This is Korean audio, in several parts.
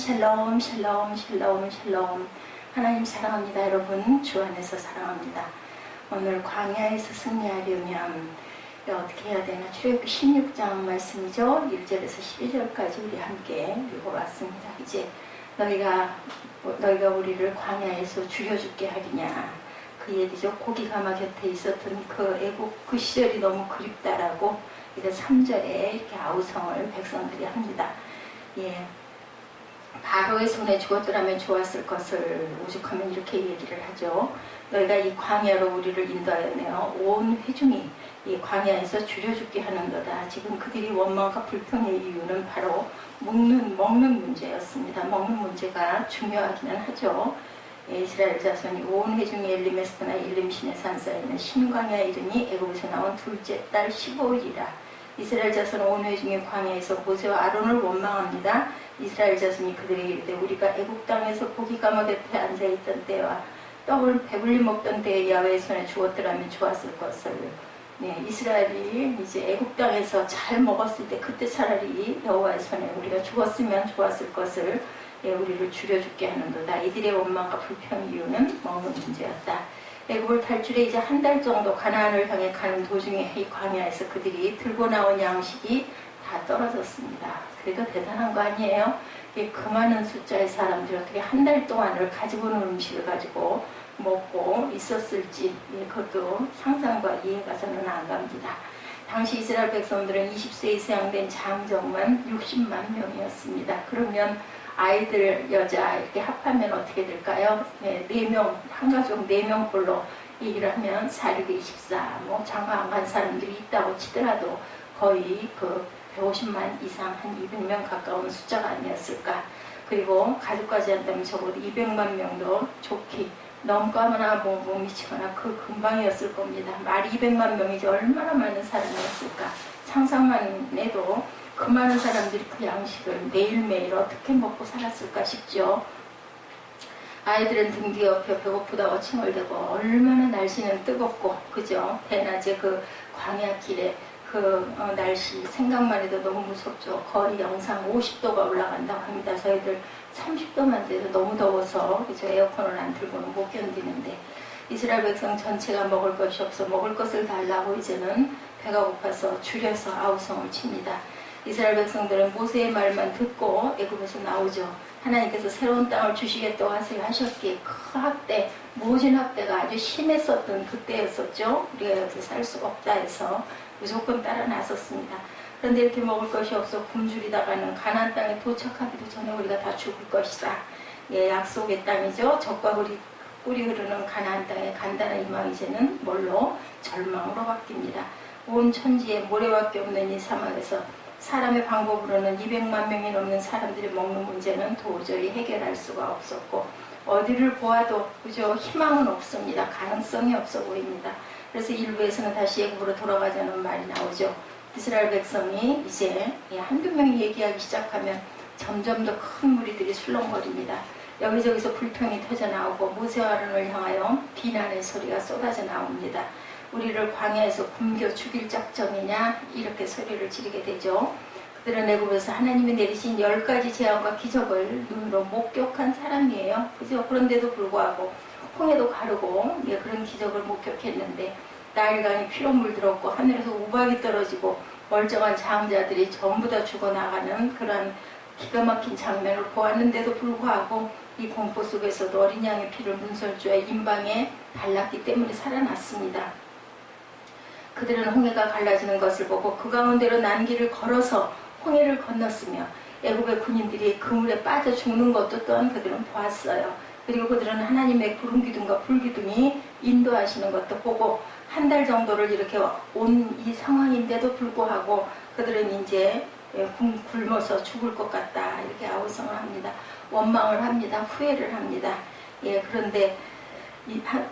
샬롬 샬롬 샬롬 샬롬. 하나님 사랑합니다. 여러분 주 안에서 사랑합니다. 오늘 광야에서 승리하려면 어떻게 해야 되나? 출애굽기 16장 말씀이죠. 1절에서 12절까지 우리 함께 읽어봤습니다. 이제 너희가 우리를 광야에서 죽여죽게 하리냐, 그 얘기죠. 고기가마 곁에 있었던 그 애국 그 시절이 너무 그립다라고 이제 3절에 이렇게 아우성을 백성들이 합니다. 예, 바로의 손에 죽었더라면 좋았을 것을 오죽하면 이렇게 얘기를 하죠. 너희가 이 광야로 우리를 인도하였네요. 온 회중이 이 광야에서 줄여 죽게 하는도다. 지금 그들이 원망과 불평의 이유는 바로 먹는 문제였습니다. 먹는 문제가 중요하기는 하죠. 이스라엘 자손이 온 회중이 엘림에스더나 엘림 시내 산사에 있는 신광야에 이르니 애굽에서 나온 둘째 달 15일이라. 이스라엘 자손 온 회중이 광야에서 모세와 아론을 원망합니다. 이스라엘 자손이 그들에게 이르되 우리가 애굽 땅에서 고기가마 곁에 앉아있던 때와 떡을 배불리 먹던 때에 야훼의 손에 주었더라면 좋았을 것을. 네, 이스라엘이 이제 애굽 땅에서 잘 먹었을 때 그때 차라리 여호와의 손에 우리가 죽었으면 좋았을 것을, 우리를 줄여 죽게 하는도다. 이들의 원망과 불평 이유는 먹는 문제였다. 애굽을 탈출해 이제 한 달 정도 가나안을 향해 가는 도중에 이 광야에서 그들이 들고 나온 양식이 다 떨어졌습니다. 그래도 대단한 거 아니에요? 그 많은 숫자의 사람들이 어떻게 한 달 동안을 가지고 오는 음식을 가지고 먹고 있었을지, 그것도 상상과 이해가 저는 안 갑니다. 당시 이스라엘 백성들은 20세 이상 된 장정만 60만 명이었습니다. 그러면 아이들, 여자 이렇게 합하면 어떻게 될까요? 네, 4명, 한 가족 4명꼴로 얘기를 하면 4, 6, 24, 뭐 장가 안 간 사람들이 있다고 치더라도 거의 그 150만 이상, 한 200명 가까운 숫자가 아니었을까. 그리고 가족까지 한다면 적어도 200만 명도 좋기 넘거나 못 미치거나 그 금방이었을 겁니다. 말이 200만 명이지 얼마나 많은 사람이었을까. 상상만 해도 그 많은 사람들이 그 양식을 매일매일 어떻게 먹고 살았을까 싶죠. 아이들은 등 뒤 옆에 배고프다고 칭얼대고 얼마나 날씨는 뜨겁고, 그죠? 대낮에 그 광야길에 그 날씨 생각만 해도 너무 무섭죠. 거의 영상 50도가 올라간다고 합니다. 저희들 30도만 돼도 너무 더워서 그죠? 에어컨을 안 틀고는 못 견디는데, 이스라엘 백성 전체가 먹을 것이 없어 먹을 것을 달라고 이제는 배가 고파서 줄여서 아우성을 칩니다. 이스라엘 백성들은 모세의 말만 듣고 애굽에서 나오죠. 하나님께서 새로운 땅을 주시겠다고 하셨기에 그 학대, 모진 학대가 아주 심했었던 그때였었죠. 우리가 여기서 살 수가 없다 해서 무조건 따라 나섰습니다. 그런데 이렇게 먹을 것이 없어 굶주리다가는 가나안 땅에 도착하기도 전에 우리가 다 죽을 것이다. 예, 약속의 땅이죠. 젖과 꿀이 흐르는 가나안 땅에 간다는 희망이 이제는 뭘로? 절망으로 바뀝니다. 온 천지에 모래밖에 없는 이 사막에서 사람의 방법으로는 200만 명이 넘는 사람들이 먹는 문제는 도저히 해결할 수가 없었고, 어디를 보아도 그저 희망은 없습니다. 가능성이 없어 보입니다. 그래서 일부에서는 다시 애굽으로 돌아가자는 말이 나오죠. 이스라엘 백성이 이제 한두 명이 얘기하기 시작하면 점점 더 큰 무리들이 술렁거립니다. 여기저기서 불평이 터져 나오고 모세와 아론을 향하여 비난의 소리가 쏟아져 나옵니다. 우리를 광야에서 굶겨 죽일 작정이냐, 이렇게 소리를 지르게 되죠. 그들은 애굽에서 하나님이 내리신 10가지 재앙과 기적을 눈으로 목격한 사람이에요. 그죠? 그런데도 불구하고 홍해도 가르고 그런 기적을 목격했는데, 나일강이 피로 물들었고 하늘에서 우박이 떨어지고 멀쩡한 장자들이 전부 다 죽어나가는 그런 기가 막힌 장면을 보았는데도 불구하고 이 공포 속에서도 어린 양의 피를 문설주와 인방에 발랐기 때문에 살아났습니다. 그들은 홍해가 갈라지는 것을 보고 그 가운데로 난길을 걸어서 홍해를 건넜으며 애굽의 군인들이 그물에 빠져 죽는 것도 또한 그들은 보았어요. 그리고 그들은 하나님의 구름 기둥과 불 기둥이 인도하시는 것도 보고 한 달 정도를 이렇게 온 이 상황인데도 불구하고 그들은 이제 굶어서 죽을 것 같다, 이렇게 아우성을 합니다. 원망을 합니다. 후회를 합니다. 그런데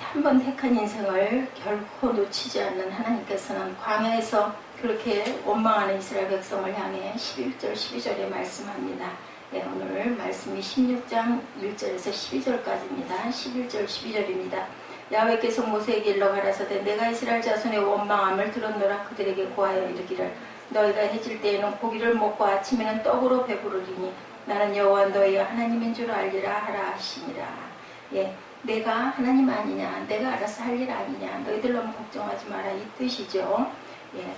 한 번 택한 인생을 결코 놓치지 않는 하나님께서는 광야에서 그렇게 원망하는 이스라엘 백성을 향해 11절 12절에 말씀합니다. 오늘 말씀이 16장 1절에서 12절까지입니다. 11절 12절입니다. 야훼께서 모세에게 일러 가라사대 내가 이스라엘 자손의 원망함을 들었노라. 그들에게 고하여 이르기를 너희가 해질 때에는 고기를 먹고 아침에는 떡으로 배부르리니 나는 여호와 너희 하나님인 줄 알리라 하라 하시니라. 예, 내가 하나님 아니냐, 내가 알아서 할 일 아니냐, 너희들 너무 걱정하지 마라, 이 뜻이죠. 예.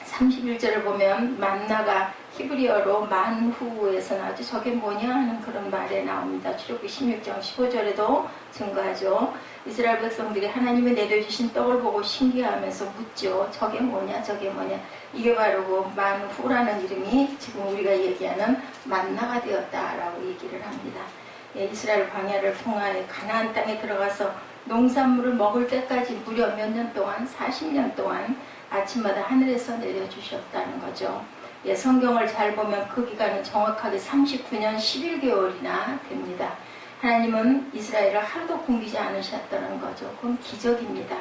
31절을 보면 만나가 히브리어로 만후에서 나오죠. 저게 뭐냐 하는 그런 말에 나옵니다. 출애굽기 16장 15절에도 증거하죠. 이스라엘 백성들이 하나님이 내려주신 떡을 보고 신기하면서 묻죠. 저게 뭐냐, 저게 뭐냐. 이게 바로 그 만후라는 이름이 지금 우리가 얘기하는 만나가 되었다라고 얘기를 합니다. 예, 이스라엘 광야를 통하여 가나안 땅에 들어가서 농산물을 먹을 때까지 무려 몇 년 동안, 40년 동안 아침마다 하늘에서 내려주셨다는 거죠. 예, 성경을 잘 보면 그 기간은 정확하게 39년 11개월이나 됩니다. 하나님은 이스라엘을 하루도 굶기지 않으셨다는 거죠. 그건 기적입니다.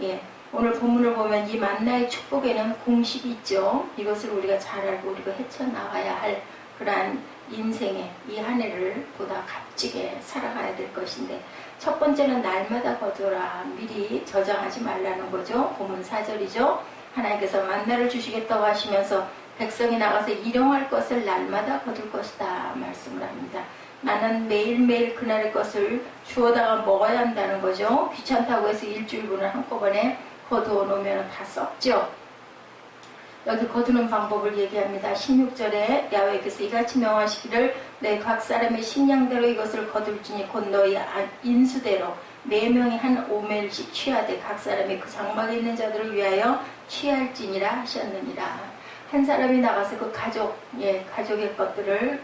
예, 오늘 본문을 보면 이 만나의 축복에는 공식이 있죠. 이것을 우리가 잘 알고 우리가 헤쳐나가야 할 그러한 인생의 이 한 해를 보다 값지게 살아가야 될 것인데, 첫 번째는 날마다 거두라. 미리 저장하지 말라는 거죠. 본문 4절이죠. 하나님께서 만나를 주시겠다고 하시면서 백성이 나가서 일용할 것을 날마다 거둘 것이다 말씀을 합니다. 나는 매일매일 그날의 것을 주워다가 먹어야 한다는 거죠. 귀찮다고 해서 일주일분을 한꺼번에 거두어 놓으면 다 썩죠. 여기 거두는 방법을 얘기합니다. 16절에 야훼께서 이같이 명하시기를 내 각 사람의 식량대로 이것을 거둘지니 곧 너희 인수대로 4명이 한 오멜씩 취하되 각 사람이 그 장막에 있는 자들을 위하여 취할지니라 하셨느니라. 한 사람이 나가서 그 가족의 것들을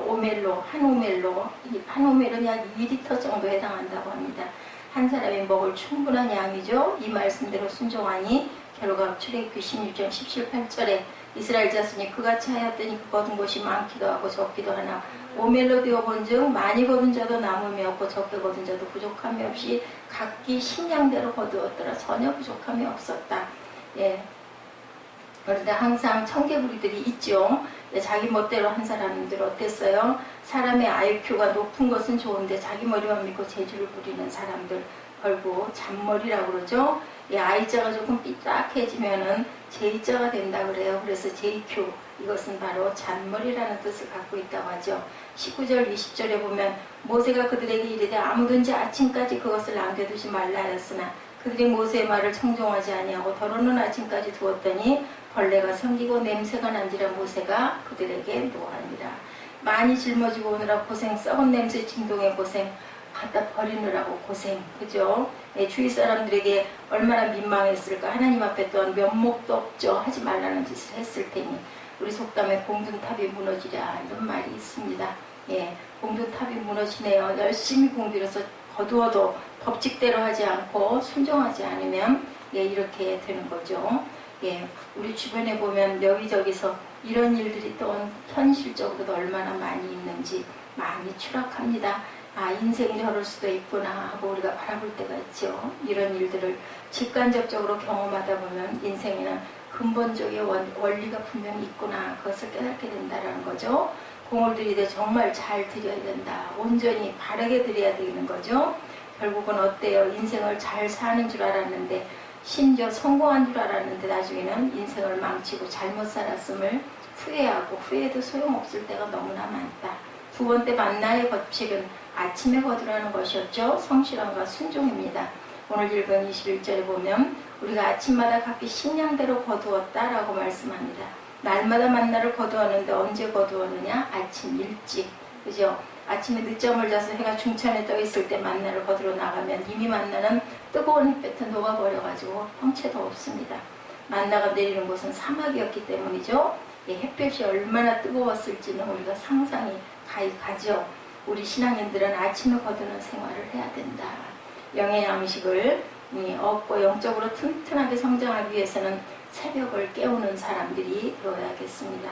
오멜로, 한 오멜은 약 2리터 정도 해당한다고 합니다. 한 사람이 먹을 충분한 양이죠. 이 말씀대로 순종하니 결과 출애굽기 16장 17, 18절에 이스라엘 자손이 그같이 하였더니 그 거둔 것이 많기도 하고 적기도 하나 오멜로 되어 본즉 많이 거둔 자도 남음이 없고 적게 거둔 자도 부족함이 없이 각기 식량대로 거두었더라. 전혀 부족함이 없었다. 예. 그런데 항상 청개구리들이 있죠. 예, 자기 멋대로 한 사람들 어땠어요? 사람의 IQ가 높은 것은 좋은데 자기 머리만 믿고 재주를 부리는 사람들, 결국 잔머리라고 그러죠. 이 I자가 조금 삐딱해지면은 J자가 된다 그래요. 그래서 JQ, 이것은 바로 잔머리라는 뜻을 갖고 있다고 하죠. 19절 20절에 보면 모세가 그들에게 이르되 아무든지 아침까지 그것을 남겨두지 말라 하였으나 그들이 모세의 말을 청종하지 아니하고 더러는 아침까지 두었더니 벌레가 생기고 냄새가 난지라 모세가 그들에게 노하니라. 많이 짊어지고 오느라 고생, 썩은 냄새 진동의 고생, 갖다 버리느라고 고생, 그죠? 예, 주위 사람들에게 얼마나 민망했을까. 하나님 앞에 또한 면목도 없죠. 하지 말라는 짓을 했을 테니. 우리 속담에 공든탑이 무너지랴 이런 말이 있습니다. 예, 공든탑이 무너지네요. 열심히 공들여서 거두어도 법칙대로 하지 않고 순종하지 않으면 예, 이렇게 되는 거죠. 예, 우리 주변에 보면 여기저기서 이런 일들이 또 현실적으로도 얼마나 많이 있는지 많이 추락합니다. 아, 인생이 저럴 수도 있구나 하고 우리가 바라볼 때가 있죠. 이런 일들을 직간접적으로 경험하다 보면 인생에는 근본적인 원리가 분명히 있구나, 그것을 깨닫게 된다는 거죠. 공을 들이되 정말 잘 들여야 된다. 온전히 바르게 들여야 되는 거죠. 결국은 어때요? 인생을 잘 사는 줄 알았는데, 심지어 성공한 줄 알았는데 나중에는 인생을 망치고 잘못 살았음을 후회하고, 후회해도 소용없을 때가 너무나 많다. 두 번째 만나의 법칙은 아침에 거두라는 것이었죠. 성실함과 순종입니다. 오늘 읽은 21절에 보면 우리가 아침마다 각기 식량대로 거두었다라고 말씀합니다. 날마다 만나를 거두었는데 언제 거두었느냐? 아침 일찍, 그죠? 아침에 늦잠을 자서 해가 중천에 떠 있을 때 만나를 거두러 나가면 이미 만나는 뜨거운 햇볕에 녹아버려가지고 형체도 없습니다. 만나가 내리는 곳은 사막이었기 때문이죠. 이 햇볕이 얼마나 뜨거웠을지는 우리가 상상이 가죠. 우리 신앙인들은 아침에 거두는 생활을 해야 된다. 영의 양식을 얻고 영적으로 튼튼하게 성장하기 위해서는 새벽을 깨우는 사람들이 되어야겠습니다.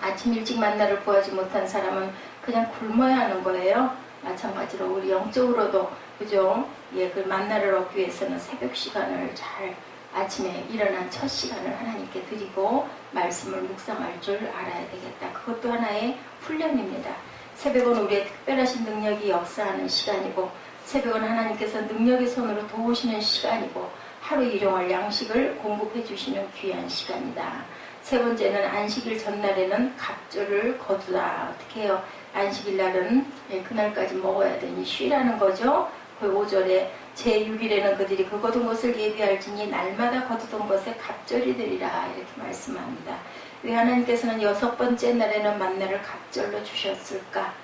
아침 일찍 만나를 구하지 못한 사람은 그냥 굶어야 하는 거예요. 마찬가지로 우리 영적으로도, 그죠? 예, 그 만나를 얻기 위해서는 새벽 시간을 잘, 아침에 일어난 첫 시간을 하나님께 드리고 말씀을 묵상할 줄 알아야 되겠다. 그것도 하나의 훈련입니다. 새벽은 우리의 특별하신 능력이 역사하는 시간이고, 새벽은 하나님께서 능력의 손으로 도우시는 시간이고, 하루 일용할 양식을 공급해 주시는 귀한 시간이다. 세 번째는 안식일 전날에는 갑절을 거두라. 어떻게 해요? 안식일 날은 그날까지 먹어야 되니 쉬라는 거죠. 그 5절에 제6일에는 그들이 그 거둔 것을 예비할지니 날마다 거두던 것에 갑절이 되리라. 이렇게 말씀합니다. 왜 하나님께서는 6번째 날에는 만나를 갑절로 주셨을까?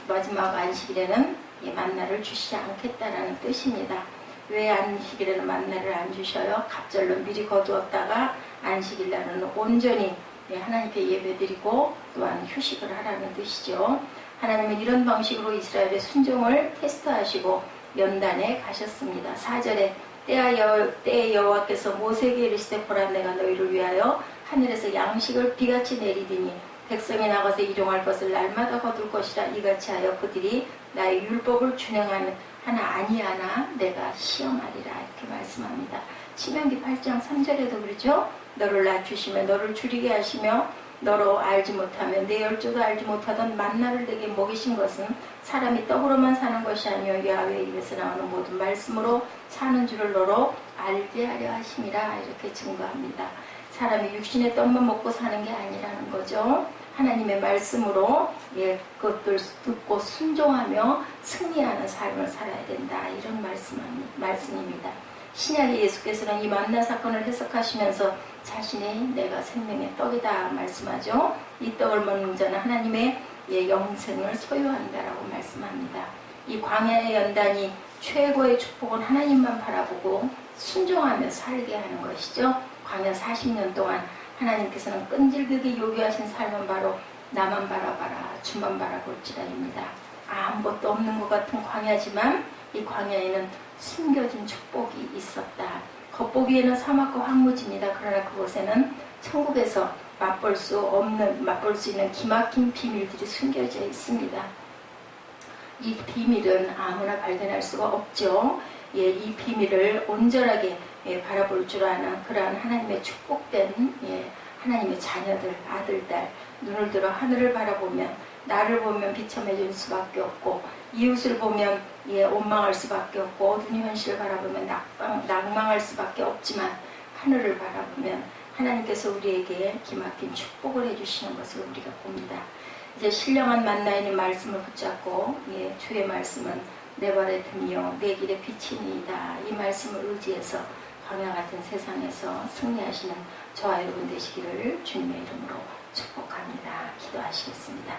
마지막 안식일에는 만나를 주시지 않겠다라는 뜻입니다. 왜 안식일에는 만나를 안 주셔요? 갑절로 미리 거두었다가 안식일 날은 온전히 하나님께 예배드리고 또한 휴식을 하라는 뜻이죠. 하나님은 이런 방식으로 이스라엘의 순종을 테스트하시고 연단에 가셨습니다. 4절에 때에 여호와께서 모세에게 이르시되 보라 내가 너희를 위하여 하늘에서 양식을 비같이 내리리니 백성이 나가서 일용할 것을 날마다 거둘 것이라. 이같이 하여 그들이 나의 율법을 준행하는 하나 아니하나 내가 시험하리라. 이렇게 말씀합니다. 신명기 8장 3절에도 그러죠. 너를 낮추시며 너를 줄이게 하시며 너로 알지 못하면 내 열조도 알지 못하던 만나를 내게 먹이신 것은 사람이 떡으로만 사는 것이 아니요 야훼의 입에서 나오는 모든 말씀으로 사는 줄을 너로 알게 하려 하심이라. 이렇게 증거합니다. 사람이 육신의 떡만 먹고 사는 게 아니라는 거죠. 하나님의 말씀으로 그것들 듣고 순종하며 승리하는 삶을 살아야 된다. 이런 말씀입니다. 신약의 예수께서는 이 만나 사건을 해석하시면서 자신이 내가 생명의 떡이다 말씀하죠. 이 떡을 먹는 자는 하나님의 영생을 소유한다라고 말씀합니다. 이 광야의 연단이 최고의 축복은 하나님만 바라보고 순종하며 살게 하는 것이죠. 광야 40년 동안 하나님께서는 끈질기게 요구하신 삶은 바로 나만 바라봐라 주만 바라볼지라입니다. 아무것도 없는 것 같은 광야지만 이 광야에는 숨겨진 축복이 있었다. 겉보기에는 사막과 황무지입니다. 그러나 그곳에는 천국에서 맛볼 수 있는 기막힌 비밀들이 숨겨져 있습니다. 이 비밀은 아무나 발견할 수가 없죠. 이 비밀을 온전하게 바라볼 줄 아는 그러한 하나님의 축복된 하나님의 자녀들, 아들, 딸, 눈을 들어 하늘을 바라보면 나를 보면 비참해 질 수밖에 없고 이웃을 보면 원망할 수밖에 없고 어두운 현실을 바라보면 낭망할 수밖에 없지만 하늘을 바라보면 하나님께서 우리에게 기막힌 축복을 해주시는 것을 우리가 봅니다. 이제 신령한 만나에 있는 말씀을 붙잡고 주의 말씀은 내 발의 등이요 내 길의 빛이니이다. 이 말씀을 의지해서 광야 같은 세상에서 승리하시는 저와 여러분 되시기를 주님의 이름으로 축복합니다. 기도하시겠습니다.